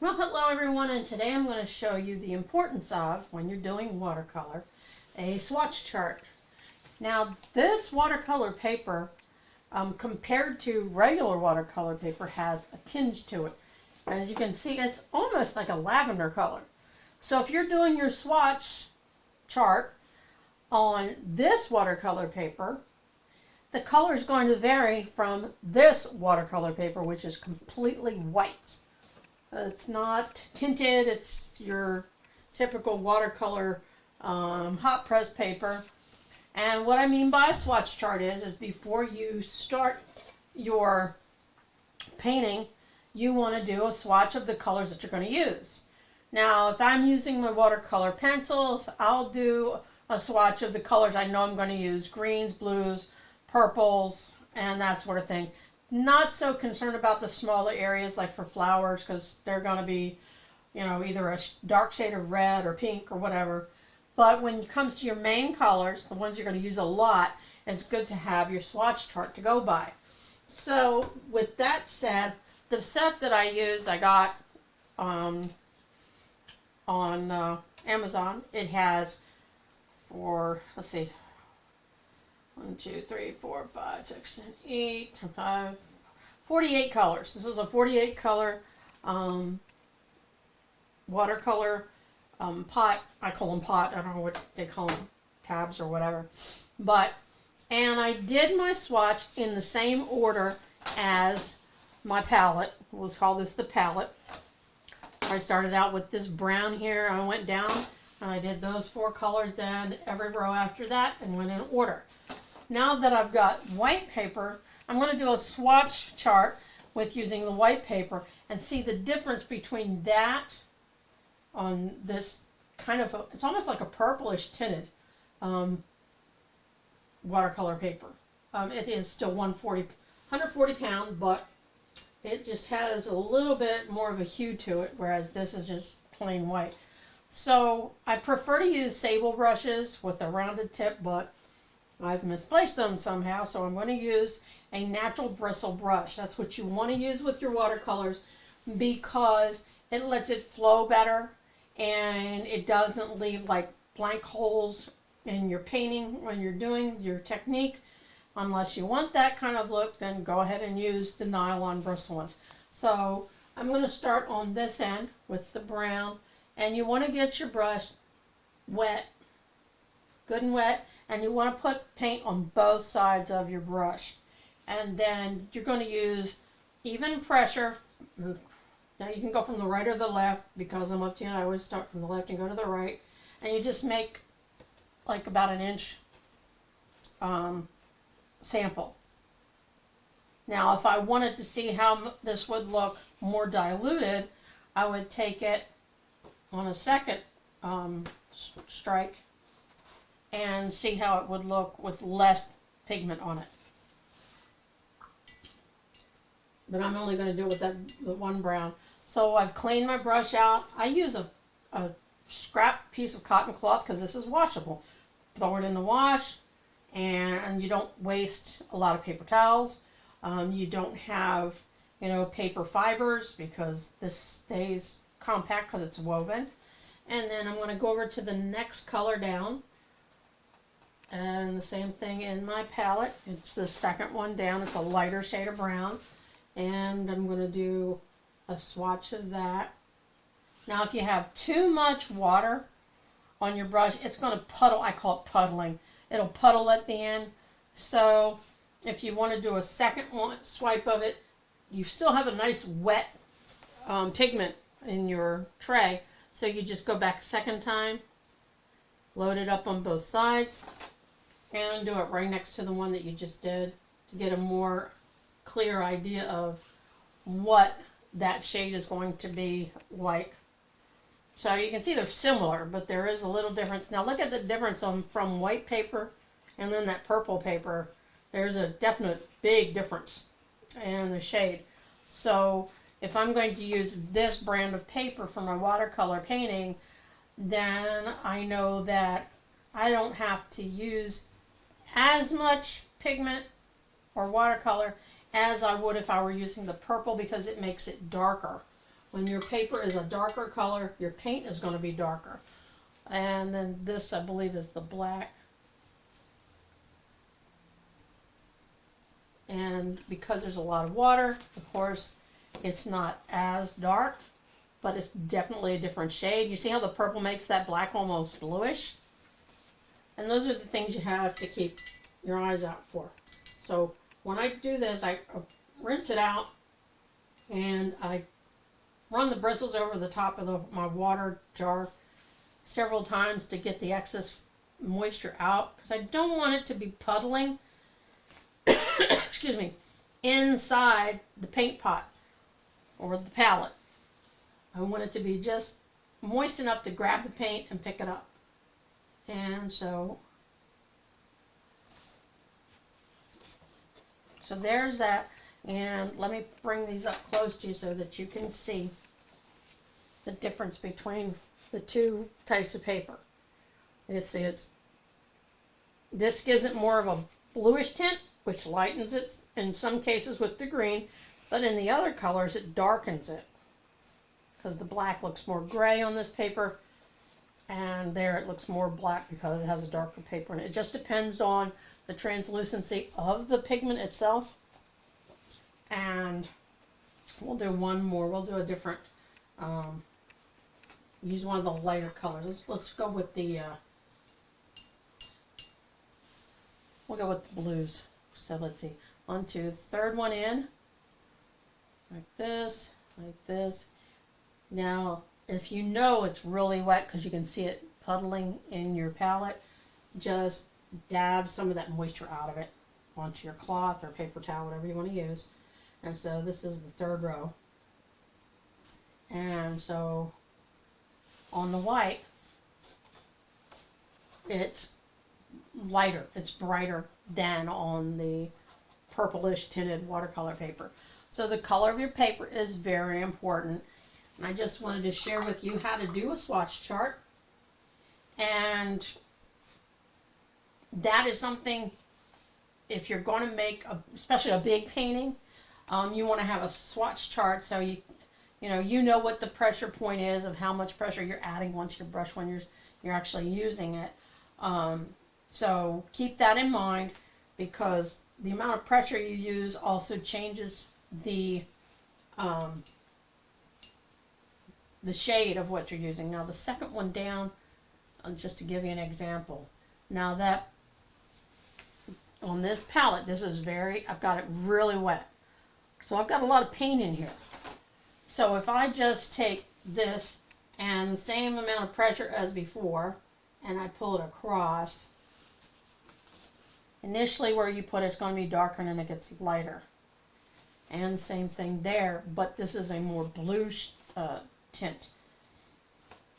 Well, hello everyone, and today I'm going to show you the importance of, when you're doing watercolor, a swatch chart. Now, this watercolor paper, compared to regular watercolor paper, has a tinge to it. As you can see, it's almost like a lavender color. So if you're doing your swatch chart on this watercolor paper, the color is going to vary from this watercolor paper, which is completely white. It's not tinted, it's your typical watercolor hot press paper. And what I mean by a swatch chart is before you start your painting, you want to do a swatch of the colors that you're going to use. Now, if I'm using my watercolor pencils, I'll do a swatch of the colors I know I'm going to use: greens, blues, purples, and that sort of thing. Not so concerned about the smaller areas like for flowers, because they're going to be, either a dark shade of red or pink or whatever. But when it comes to your main colors, the ones you're going to use a lot, it's good to have your swatch chart to go by. So with that said, the set that I used, I got on Amazon. It has 48 colors. This is a 48 color watercolor pot. I call them pot. I don't know what they call them, tabs or whatever. And I did my swatch in the same order as my palette. We'll call this the palette. I started out with this brown here. I went down and I did those 4 colors, then every row after that, and went in order. Now that I've got white paper, I'm going to do a swatch chart with using the white paper and see the difference between that on this kind of, it's almost like a purplish tinted watercolor paper. It is still 140 pound, but it just has a little bit more of a hue to it, whereas this is just plain white. So I prefer to use sable brushes with a rounded tip, but I've misplaced them somehow, so I'm going to use a natural bristle brush. That's what you want to use with your watercolors, because it lets it flow better and it doesn't leave like blank holes in your painting when you're doing your technique. Unless you want that kind of look, then go ahead and use the nylon bristle ones. So I'm going to start on this end with the brown, and you want to get your brush wet, good and wet, and you want to put paint on both sides of your brush. And then you're going to use even pressure. Now you can go from the right or the left, because I'm left-handed. I always start from the left and go to the right. And you just make like about an inch sample. Now if I wanted to see how this would look more diluted, I would take it on a second strike and see how it would look with less pigment on it. But I'm only going to do it with the one brown. So I've cleaned my brush out. I use a scrap piece of cotton cloth because this is washable. Throw it in the wash, and you don't waste a lot of paper towels. You don't have, paper fibers, because this stays compact because it's woven. And then I'm going to go over to the next color down. And the same thing in my palette. It's the second one down. It's a lighter shade of brown. And I'm going to do a swatch of that. Now if you have too much water on your brush, it's going to puddle. I call it puddling. It'll puddle at the end. So if you want to do a second swipe of it, you still have a nice wet pigment in your tray. So you just go back a second time, load it up on both sides, and do it right next to the one that you just did to get a more clear idea of what that shade is going to be like. So you can see they're similar, but there is a little difference. Now look at the difference from white paper and then that purple paper. There's a definite big difference in the shade. So if I'm going to use this brand of paper for my watercolor painting, then I know that I don't have to use as much pigment or watercolor as I would if I were using the purple, because it makes it darker when your paper is a darker color, your paint is going to be darker. And then this, I believe, is the black. And because there's a lot of water, of course, it's not as dark, but it's definitely a different shade. You see how the purple makes that black almost bluish? And those are the things you have to keep your eyes out for. So when I do this, I rinse it out and I run the bristles over the top of my water jar several times to get the excess moisture out, because I don't want it to be puddling excuse me, inside the paint pot or the palette. I want it to be just moist enough to grab the paint and pick it up. And so there's that. And let me bring these up close to you so that you can see the difference between the two types of paper. You see, this gives it more of a bluish tint, which lightens it in some cases with the green, but in the other colors it darkens it, because the black looks more gray on this paper, and there it looks more black because it has a darker paper in it. It just depends on the translucency of the pigment itself. And we'll do one more. We'll do a different, use one of the lighter colors. Let's go with the, we'll go with the blues. So let's see, 1, 2, third one in, like this, like this. Now, if you know it's really wet because you can see it puddling in your palette, just dab some of that moisture out of it onto your cloth or paper towel, whatever you want to use. And so this is the third row. And so on the white, it's lighter, it's brighter than on the purplish tinted watercolor paper. So the color of your paper is very important. And I just wanted to share with you how to do a swatch chart. And that is something, if you're going to make, especially a big painting, you want to have a swatch chart so you know what the pressure point is of how much pressure you're adding onto your brush when you're actually using it. So keep that in mind, because the amount of pressure you use also changes the shade of what you're using. Now the second one down, just to give you an example. Now that on this palette, I've got it really wet. So I've got a lot of paint in here. So if I just take this and the same amount of pressure as before, and I pull it across, initially where you put it's going to be darker and then it gets lighter. And same thing there, but this is a more blue tint.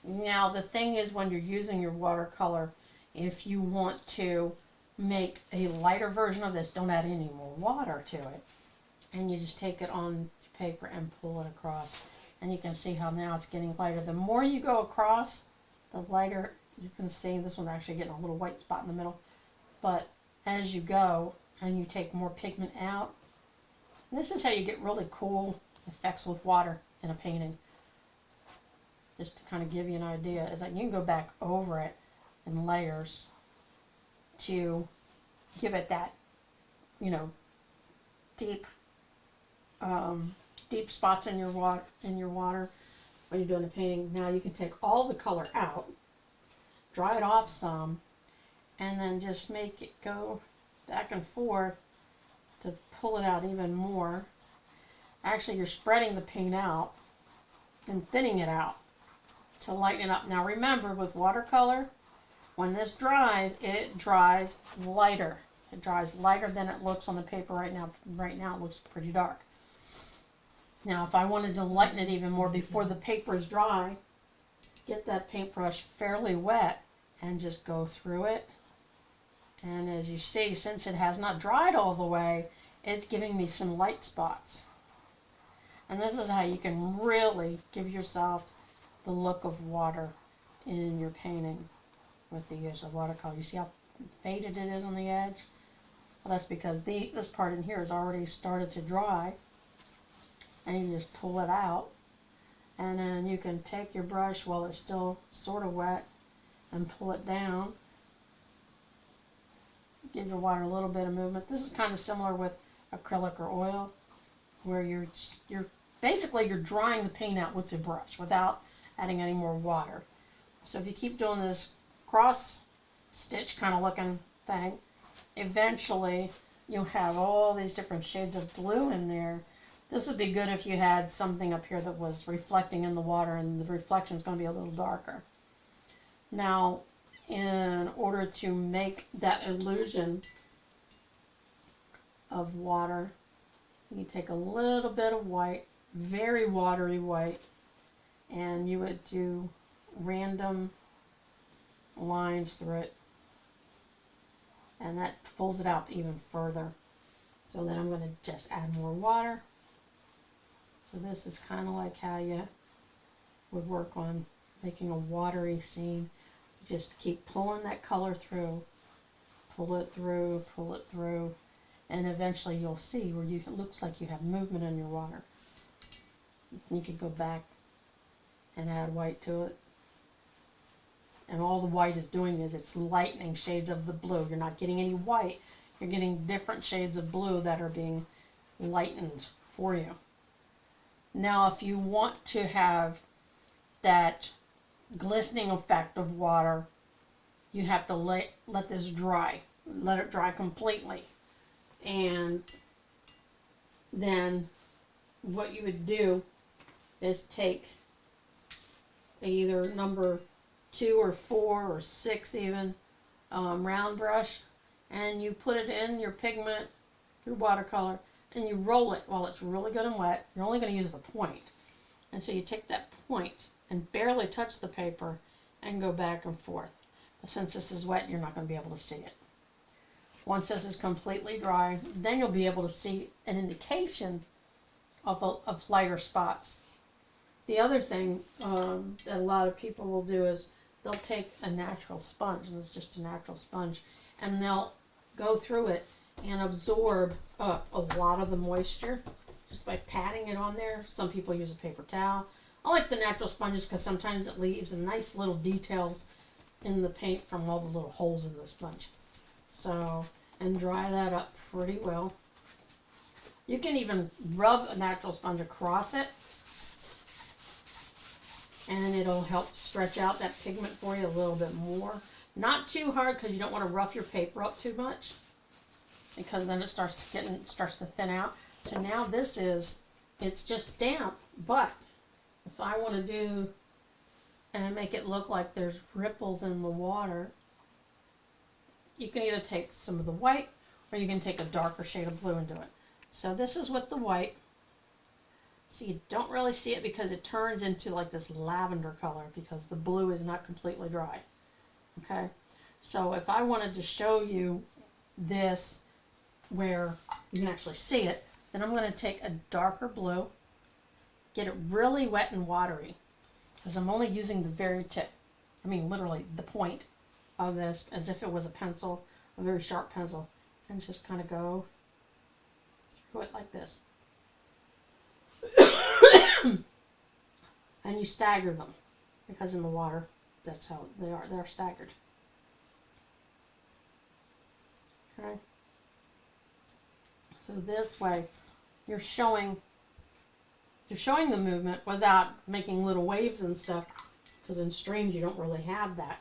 Now the thing is, when you're using your watercolor, if you want to make a lighter version of this, don't add any more water to it. And you just take it on paper and pull it across. And you can see how now it's getting lighter. The more you go across, the lighter you can see. This one's actually getting a little white spot in the middle. But as you go and you take more pigment out, this is how you get really cool effects with water in a painting. Just to kind of give you an idea, is that you can go back over it in layers to give it that, deep spots in your water when you're doing a painting. Now you can take all the color out, dry it off some, and then just make it go back and forth to pull it out even more. Actually, you're spreading the paint out and thinning it out to lighten it up. Now remember, with watercolor, when this dries, it dries lighter. It dries lighter than it looks on the paper right now. Right now it looks pretty dark. Now if I wanted to lighten it even more before the paper is dry, get that paintbrush fairly wet and just go through it. And as you see, since it has not dried all the way, it's giving me some light spots. And this is how you can really give yourself the look of water in your painting with the use of watercolor. You see how faded it is on the edge? Well, that's because this part in here has already started to dry. And you just pull it out And then you can take your brush while it's still sort of wet and pull it down. Give your water a little bit of movement. This is kind of similar with acrylic or oil, where you're basically you're drying the paint out with the brush without adding any more water. So if you keep doing this cross stitch kind of looking thing, eventually you'll have all these different shades of blue in there. This would be good if you had something up here that was reflecting in the water, and the reflection is going to be a little darker. Now, in order to make that illusion of water, you take a little bit of white, very watery white, and you would do random lines through it, and that pulls it out even further. So then I'm going to just add more water. So this is kind of like how you would work on making a watery scene. Just keep pulling that color through, pull it through, and eventually you'll see where it looks like you have movement in your water. You can go back and add white to it. And all the white is doing is it's lightening shades of the blue. You're not getting any white. You're getting different shades of blue that are being lightened for you. Now, if you want to have that glistening effect of water, you have to let this dry. Let it dry completely. And then what you would do is take either number 2 or 4 or 6 even round brush, and you put it in your pigment, your watercolor, and you roll it while it's really good and wet. You're only going to use the point. And so you take that point and barely touch the paper and go back and forth. But since this is wet, you're not going to be able to see it. Once this is completely dry, then you'll be able to see an indication of lighter spots. The other thing that a lot of people will do is they'll take a natural sponge, and it's just a natural sponge, and they'll go through it and absorb a lot of the moisture just by patting it on there. Some people use a paper towel. I like the natural sponges because sometimes it leaves a nice little details in the paint from all the little holes in the sponge. So, and dry that up pretty well. You can even rub a natural sponge across it, and it'll help stretch out that pigment for you a little bit more. Not too hard, because you don't want to rough your paper up too much, because then it starts to thin out. So now it's just damp, but if I want to do and make it look like there's ripples in the water, you can either take some of the white or you can take a darker shade of blue and do it. So this is with the white. So you don't really see it because it turns into like this lavender color because the blue is not completely dry. Okay, so if I wanted to show you this where you can actually see it, then I'm going to take a darker blue, get it really wet and watery, because I'm only using the very tip, I mean literally the point of this, as if it was a pencil, a very sharp pencil, and just kind of go through it like this. And you stagger them, because in the water, that's how they're staggered. Okay. So this way, you're showing the movement without making little waves and stuff, because in streams you don't really have that.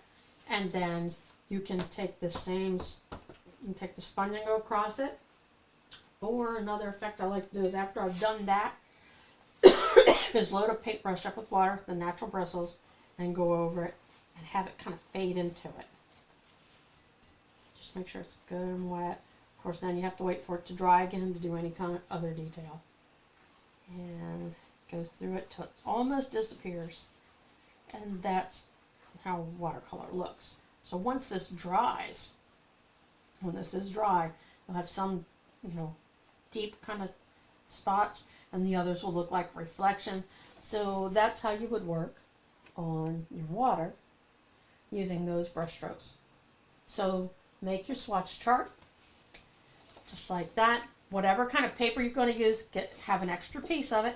And then you can take the sponge and go across it. Or another effect I like to do is after I've done that, is load a paintbrush up with water, the natural bristles, and go over it and have it kind of fade into it. Just make sure it's good and wet. Of course, then you have to wait for it to dry again to do any kind of other detail. And go through it till it almost disappears. And that's how watercolor looks. So once this dries, when this is dry, you'll have some, deep kind of spots, and the others will look like reflection. So that's how you would work on your water using those brush strokes. So make your swatch chart just like that. Whatever kind of paper you're going to use, have an extra piece of it,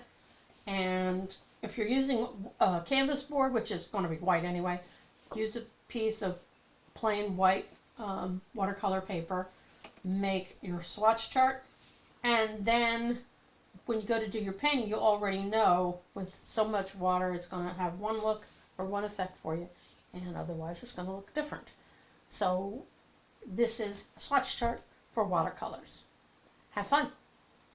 and if you're using a canvas board, which is going to be white anyway, use a piece of plain white watercolor paper, make your swatch chart, and then when you go to do your painting, you already know with so much water it's going to have one look or one effect for you, and otherwise it's going to look different. So this is a swatch chart for watercolors. Have fun.